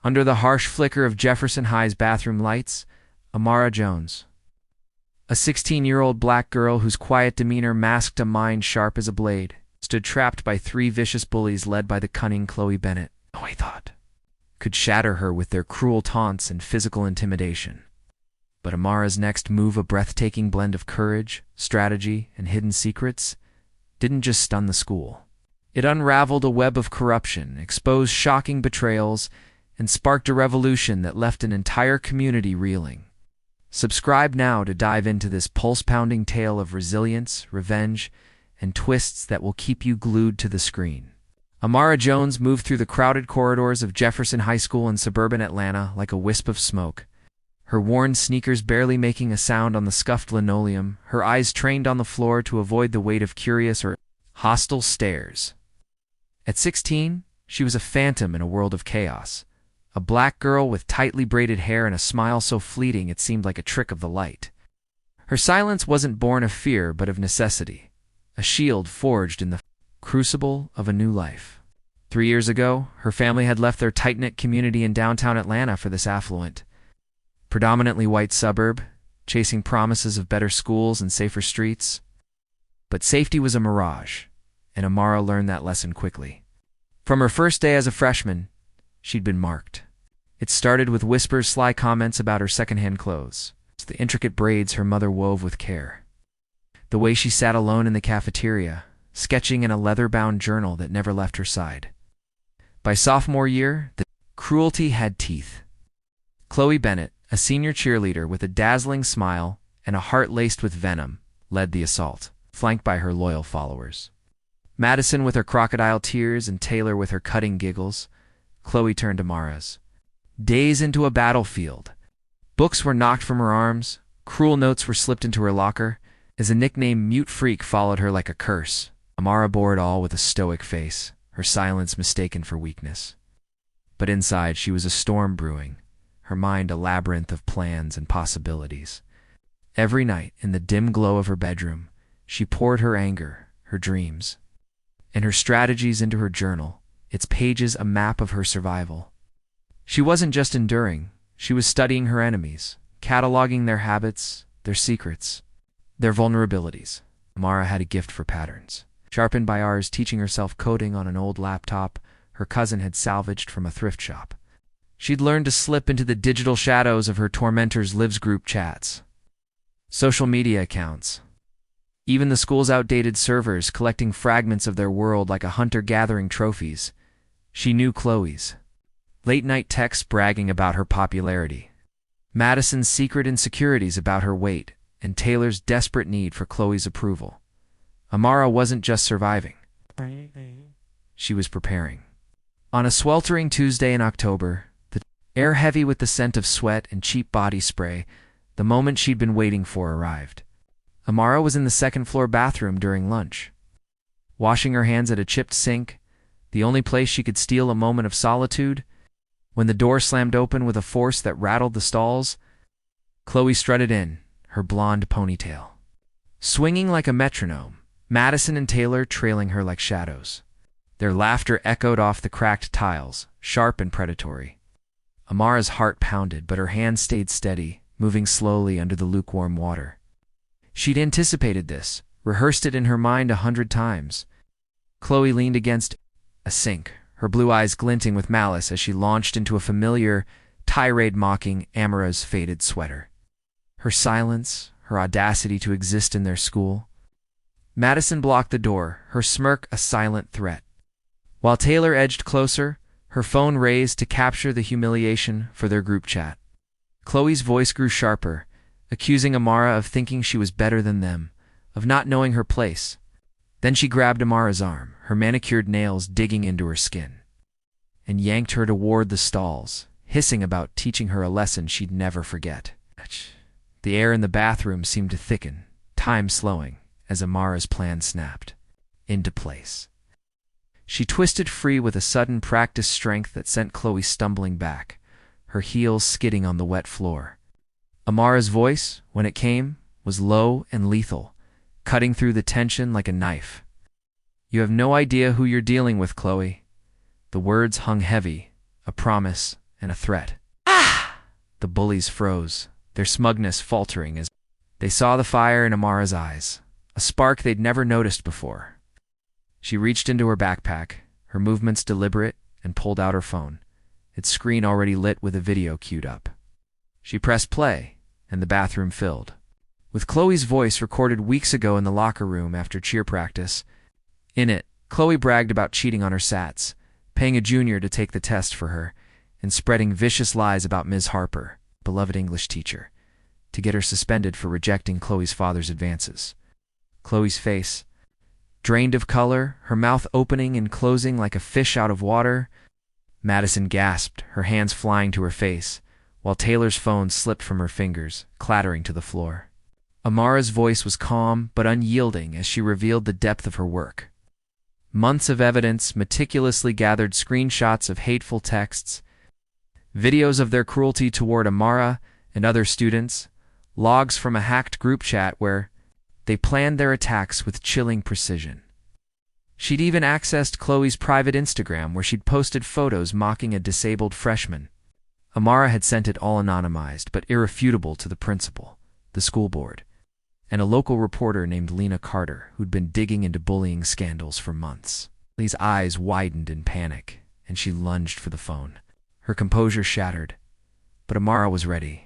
Under the harsh flicker of Jefferson High's bathroom lights, Amara Jones, a 16-year-old black girl whose quiet demeanor masked a mind sharp as a blade, stood trapped by three vicious bullies led by the cunning Chloe Bennett. No, he thought, could shatter her with their cruel taunts and physical intimidation. But Amara's next move, a breathtaking blend of courage, strategy, and hidden secrets, didn't just stun the school. It unraveled a web of corruption, exposed shocking betrayals, and sparked a revolution that left an entire community reeling. Subscribe now to dive into this pulse-pounding tale of resilience, revenge, and twists that will keep you glued to the screen. Amara Jones moved through the crowded corridors of Jefferson High School in suburban Atlanta like a wisp of smoke, her worn sneakers barely making a sound on the scuffed linoleum, her eyes trained on the floor to avoid the weight of curious or hostile stares. At 16, she was a phantom in a world of chaos, a black girl with tightly braided hair and a smile so fleeting it seemed like a trick of the light. Her silence wasn't born of fear but of necessity, a shield forged in the crucible of a new life. 3 years ago, her family had left their tight-knit community in downtown Atlanta for this affluent, predominantly white suburb, chasing promises of better schools and safer streets. But safety was a mirage, and Amara learned that lesson quickly. From her first day as a freshman, she'd been marked. It started with whispers, sly comments about her secondhand clothes, the intricate braids her mother wove with care, the way she sat alone in the cafeteria, sketching in a leather-bound journal that never left her side. By sophomore year, the cruelty had teeth. Chloe Bennett, a senior cheerleader with a dazzling smile and a heart laced with venom, led the assault, flanked by her loyal followers. Madison with her crocodile tears and Taylor with her cutting giggles, Chloe turned Amara's days into a battlefield. Books were knocked from her arms, cruel notes were slipped into her locker, as a nickname Mute Freak followed her like a curse. Amara bore it all with a stoic face, her silence mistaken for weakness. But inside she was a storm brewing, her mind a labyrinth of plans and possibilities. Every night, in the dim glow of her bedroom, she poured her anger, her dreams, and her strategies into her journal, its pages a map of her survival. She wasn't just enduring, she was studying her enemies, cataloging their habits, their secrets, their vulnerabilities. Amara had a gift for patterns. Sharpened by hours teaching herself coding on an old laptop her cousin had salvaged from a thrift shop. She'd learned to slip into the digital shadows of her tormentors' lives group chats, social media accounts, even the school's outdated servers collecting fragments of their world like a hunter gathering trophies. She knew Chloe's late-night texts bragging about her popularity, Madison's secret insecurities about her weight, and Taylor's desperate need for Chloe's approval. Amara wasn't just surviving. She was preparing. On a sweltering Tuesday in October, the air heavy with the scent of sweat and cheap body spray, the moment she'd been waiting for arrived. Amara was in the second-floor bathroom during lunch, washing her hands at a chipped sink, the only place she could steal a moment of solitude. When the door slammed open with a force that rattled the stalls, Chloe strutted in, her blonde ponytail swinging like a metronome, Madison and Taylor trailing her like shadows. Their laughter echoed off the cracked tiles, sharp and predatory. Amara's heart pounded, but her hand stayed steady, moving slowly under the lukewarm water. She'd anticipated this, rehearsed it in her mind 100 times. Chloe leaned against a sink, her blue eyes glinting with malice as she launched into a familiar tirade mocking Amara's faded sweater. Her silence, her audacity to exist in their school. Madison blocked the door, her smirk a silent threat. While Taylor edged closer, her phone raised to capture the humiliation for their group chat. Chloe's voice grew sharper, accusing Amara of thinking she was better than them, of not knowing her place. Then she grabbed Amara's arm, her manicured nails digging into her skin, and yanked her toward the stalls, hissing about teaching her a lesson she'd never forget. The air in the bathroom seemed to thicken, time slowing, as Amara's plan snapped into place. She twisted free with a sudden practiced strength that sent Chloe stumbling back, her heels skidding on the wet floor. Amara's voice, when it came, was low and lethal, cutting through the tension like a knife. "You have no idea who you're dealing with, Chloe." The words hung heavy, a promise, and a threat. Ah! The bullies froze, their smugness faltering as they saw the fire in Amara's eyes, a spark they'd never noticed before. She reached into her backpack, her movements deliberate, and pulled out her phone, its screen already lit with a video queued up. She pressed play, and the bathroom filled, with Chloe's voice recorded weeks ago in the locker room after cheer practice. In it, Chloe bragged about cheating on her SATs, paying a junior to take the test for her, and spreading vicious lies about Ms. Harper, beloved English teacher, to get her suspended for rejecting Chloe's father's advances. Chloe's face, drained of color, her mouth opening and closing like a fish out of water. Madison gasped, her hands flying to her face, while Taylor's phone slipped from her fingers, clattering to the floor. Amara's voice was calm but unyielding as she revealed the depth of her work. Months of evidence, meticulously gathered screenshots of hateful texts, videos of their cruelty toward Amara and other students, logs from a hacked group chat where they planned their attacks with chilling precision. She'd even accessed Chloe's private Instagram where she'd posted photos mocking a disabled freshman. Amara had sent it all anonymized but irrefutable to the principal, the school board, and a local reporter named Lena Carter who'd been digging into bullying scandals for months. Lee's eyes widened in panic, and she lunged for the phone. Her composure shattered, but Amara was ready.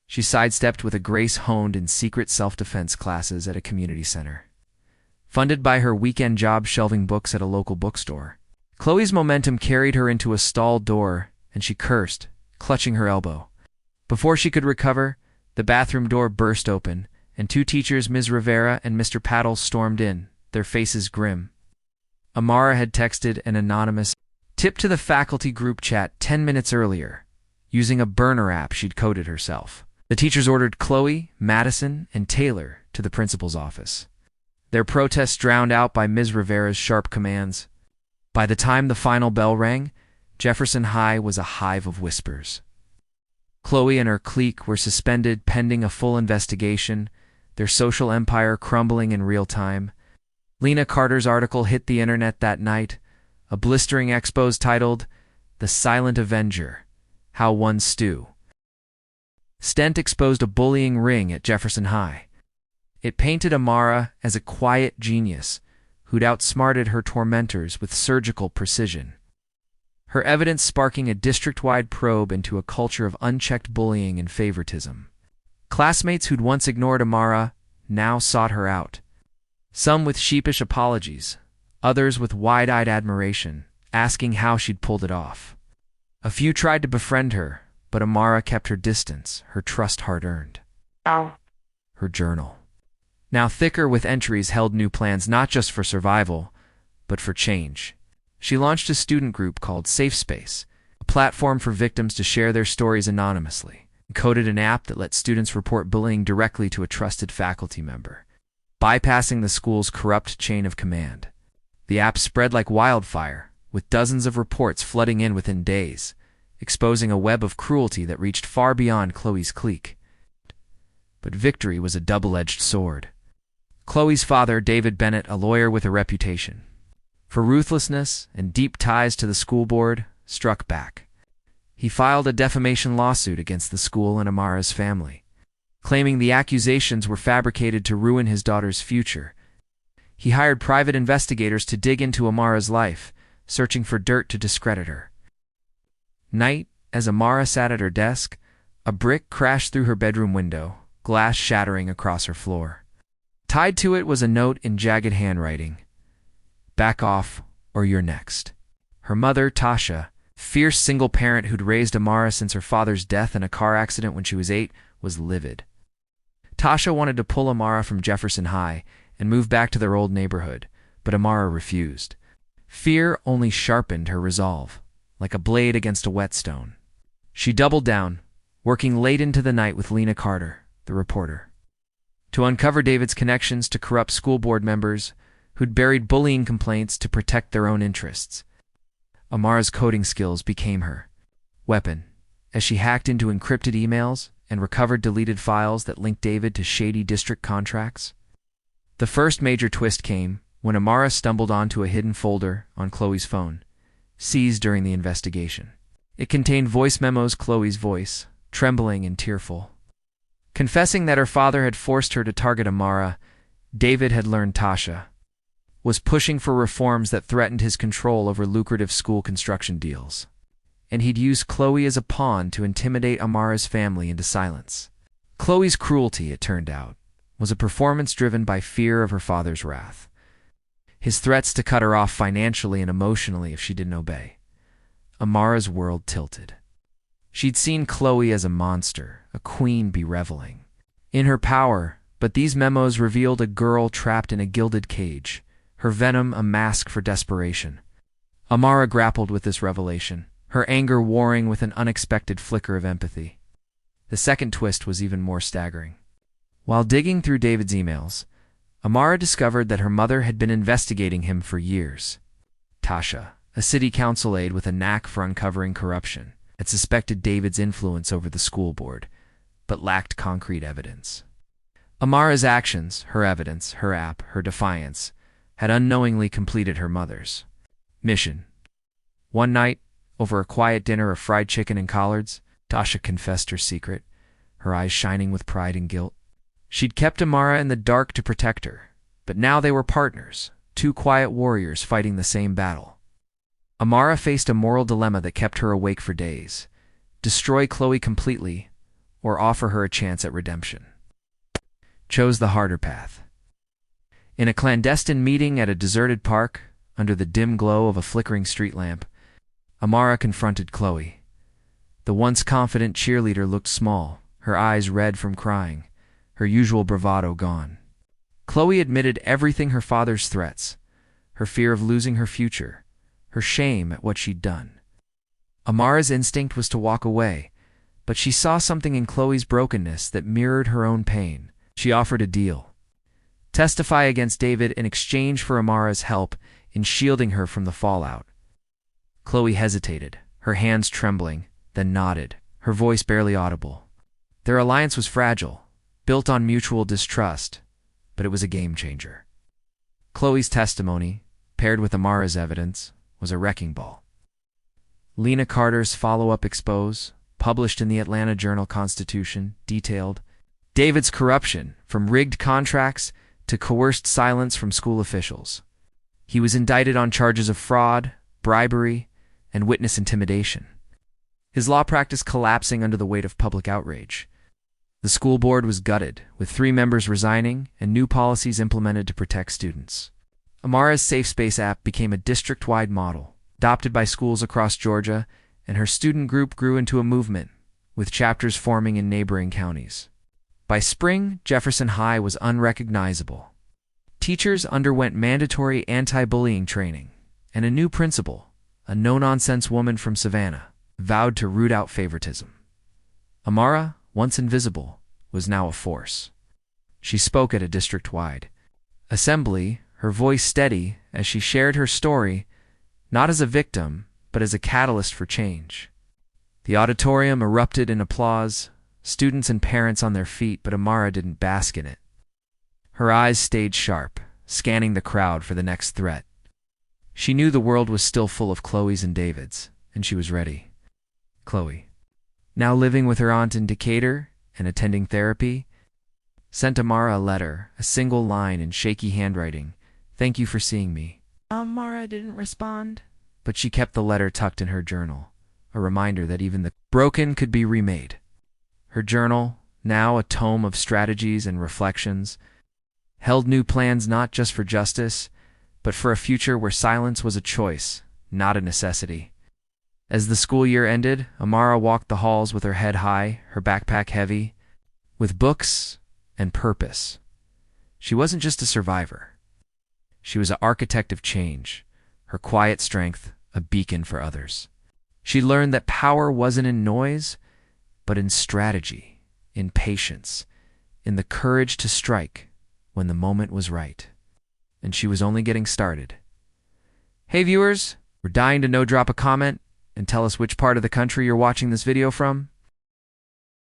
She sidestepped with a grace honed in secret self-defense classes at a community center, funded by her weekend job shelving books at a local bookstore. Chloe's momentum carried her into a stall door, and she cursed, clutching her elbow. Before she could recover, the bathroom door burst open, and two teachers, Ms. Rivera and Mr. Paddle, stormed in, their faces grim. Amara had texted an anonymous tip to the faculty group chat 10 minutes earlier, using a burner app she'd coded herself. The teachers ordered Chloe, Madison, and Taylor to the principal's office, their protests drowned out by Ms. Rivera's sharp commands. By the time the final bell rang, Jefferson High was a hive of whispers. Chloe and her clique were suspended pending a full investigation, their social empire crumbling in real time. Lena Carter's article hit the internet that night, a blistering expose titled, "The Silent Avenger: How One Stew." Stent exposed a bullying ring at Jefferson High. It painted Amara as a quiet genius who'd outsmarted her tormentors with surgical precision. Her evidence sparking a district-wide probe into a culture of unchecked bullying and favoritism. Classmates who'd once ignored Amara now sought her out, some with sheepish apologies, others with wide-eyed admiration, asking how she'd pulled it off. A few tried to befriend her, but Amara kept her distance, her trust hard-earned. Her journal, now thicker with entries, held new plans not just for survival, but for change. She launched a student group called Safe Space, a platform for victims to share their stories anonymously, and coded an app that let students report bullying directly to a trusted faculty member, bypassing the school's corrupt chain of command. The app spread like wildfire, with dozens of reports flooding in within days, exposing a web of cruelty that reached far beyond Chloe's clique. But victory was a double-edged sword. Chloe's father, David Bennett, a lawyer with a reputation for ruthlessness and deep ties to the school board, struck back. He filed a defamation lawsuit against the school and Amara's family, claiming the accusations were fabricated to ruin his daughter's future. He hired private investigators to dig into Amara's life, searching for dirt to discredit her. Night, as Amara sat at her desk, a brick crashed through her bedroom window, glass shattering across her floor. Tied to it was a note in jagged handwriting: "Back off, or you're next." Her mother, Tasha, fierce single parent who'd raised Amara since her father's death in a car accident when she was 8, was livid. Tasha wanted to pull Amara from Jefferson High and move back to their old neighborhood, but Amara refused. Fear only sharpened her resolve, like a blade against a whetstone. She doubled down, working late into the night with Lena Carter, the reporter, to uncover David's connections to corrupt school board members who'd buried bullying complaints to protect their own interests. Amara's coding skills became her weapon as she hacked into encrypted emails and recovered deleted files that linked David to shady district contracts. The first major twist came when Amara stumbled onto a hidden folder on Chloe's phone, seized during the investigation. It contained voice memos, Chloe's voice, trembling and tearful. Confessing that her father had forced her to target Amara, David had learned Tasha was pushing for reforms that threatened his control over lucrative school construction deals. And he'd used Chloe as a pawn to intimidate Amara's family into silence. Chloe's cruelty, it turned out, was a performance driven by fear of her father's wrath. His threats to cut her off financially and emotionally if she didn't obey. Amara's world tilted. She'd seen Chloe as a monster, a queen be reveling in her power, but these memos revealed a girl trapped in a gilded cage, her venom a mask for desperation. Amara grappled with this revelation, her anger warring with an unexpected flicker of empathy. The second twist was even more staggering. While digging through David's emails, Amara discovered that her mother had been investigating him for years. Tasha, a city council aide with a knack for uncovering corruption, had suspected David's influence over the school board, but lacked concrete evidence. Amara's actions, her evidence, her app, her defiance, had unknowingly completed her mother's mission. One night, over a quiet dinner of fried chicken and collards, Tasha confessed her secret, her eyes shining with pride and guilt. She'd kept Amara in the dark to protect her, but now they were partners, two quiet warriors fighting the same battle. Amara faced a moral dilemma that kept her awake for days: destroy Chloe completely, or offer her a chance at redemption. Chose the harder path. In a clandestine meeting at a deserted park, under the dim glow of a flickering street lamp, Amara confronted Chloe. The once confident cheerleader looked small, her eyes red from crying, her usual bravado gone. Chloe admitted everything: her father's threats, her fear of losing her future, her shame at what she'd done. Amara's instinct was to walk away, but she saw something in Chloe's brokenness that mirrored her own pain. She offered a deal: testify against David in exchange for Amara's help in shielding her from the fallout. Chloe hesitated, her hands trembling, then nodded, her voice barely audible. Their alliance was fragile, built on mutual distrust, but it was a game changer. Chloe's testimony, paired with Amara's evidence, was a wrecking ball. Lena Carter's follow-up expose, published in the Atlanta Journal-Constitution, detailed David's corruption, from rigged contracts to coerced silence from school officials. He was indicted on charges of fraud, bribery, and witness intimidation. His law practice collapsing under the weight of public outrage. The school board was gutted, with 3 members resigning and new policies implemented to protect students. Amara's Safe Space app became a district-wide model, adopted by schools across Georgia, and her student group grew into a movement, with chapters forming in neighboring counties. By spring, Jefferson High was unrecognizable. Teachers underwent mandatory anti-bullying training, and a new principal, a no-nonsense woman from Savannah, vowed to root out favoritism. Amara, once invisible, was now a force. She spoke at a district-wide assembly, her voice steady as she shared her story, not as a victim, but as a catalyst for change. The auditorium erupted in applause, students and parents on their feet, but Amara didn't bask in it. Her eyes stayed sharp, scanning the crowd for the next threat. She knew the world was still full of Chloes and Davids, and she was ready. Chloe, now living with her aunt in Decatur and attending therapy, sent Amara a letter, a single line in shaky handwriting: "Thank you for seeing me." Amara didn't respond, but she kept the letter tucked in her journal, a reminder that even the broken could be remade. Her journal, now a tome of strategies and reflections, held new plans not just for justice, but for a future where silence was a choice, not a necessity. As the school year ended, Amara walked the halls with her head high, her backpack heavy, with books and purpose. She wasn't just a survivor. She was an architect of change, her quiet strength a beacon for others. She learned that power wasn't in noise, but in strategy, in patience, in the courage to strike when the moment was right. And she was only getting started. Hey viewers, we're dying to know. Drop a comment and tell us which part of the country you're watching this video from.